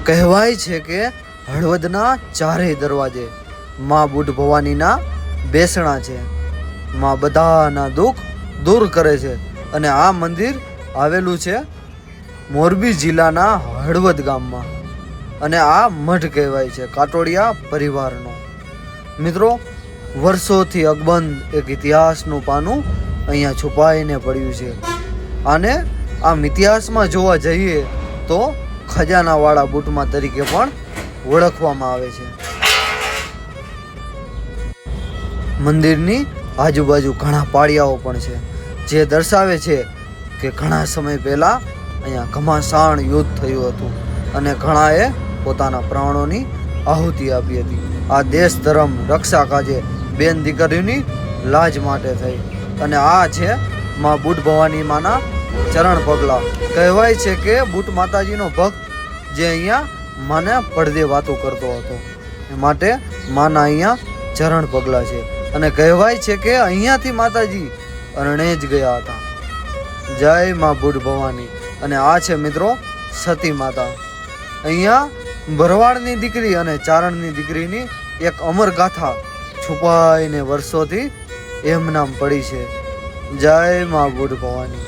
કહેવાય છે કે હળવદના ચારેય દરવાજે માં બુઢ ભવાનીના બેસણા છે. માં બધાના દુઃખ દૂર કરે છે. અને આ મંદિર આવેલું છે મોરબી જિલ્લાના હળવદ ગામમાં. અને આ મઠ કહેવાય છે કાટોડિયા પરિવારનો. મિત્રો, વર્ષોથી અકબંધ એક ઇતિહાસનું પાનું અહીંયા છુપાઈને પડ્યું છે. અને આમ ઇતિહાસમાં જોવા જઈએ તો ખજાનાવાળા બુટમાં તરીકે પણ ઓળખવામાં આવે છે. મંદિરની આજુબાજુ ઘણા પાળિયાઓ પણ છે, જે દર્શાવે છે કે ઘણા સમય પહેલા અહીંયા ઘમાસાણ યુદ્ધ થયું હતું અને ઘણાએ પોતાના પ્રાણોની આહુતિ આપી હતી. આ દેશ ધર્મ રક્ષા કાજે બેન દીકરીઓની લાજ માટે થઈ. અને આ છે માં બુઢ ભવાની માના ચરણ પગલા. કહેવાય છે કે બુટ માતાજીનો ભક્ત જે અહીંયા માને પડદે વાતો કરતો હતો, માટે માના અહીંયા ચરણ પગલા છે. અને કહેવાય છે કે અહીંયાથી માતાજી અરણે જ ગયા હતા. જય માં બુઢ ભવાની. અને આ છે મિત્રો સતી માતા. અહીંયા ભરવાડની દીકરી અને ચારણની દીકરીની એક અમર ગાથા છુપાઈને વર્ષોથી એમ નામ પડી છે. જય માં બુઢ ભવાની.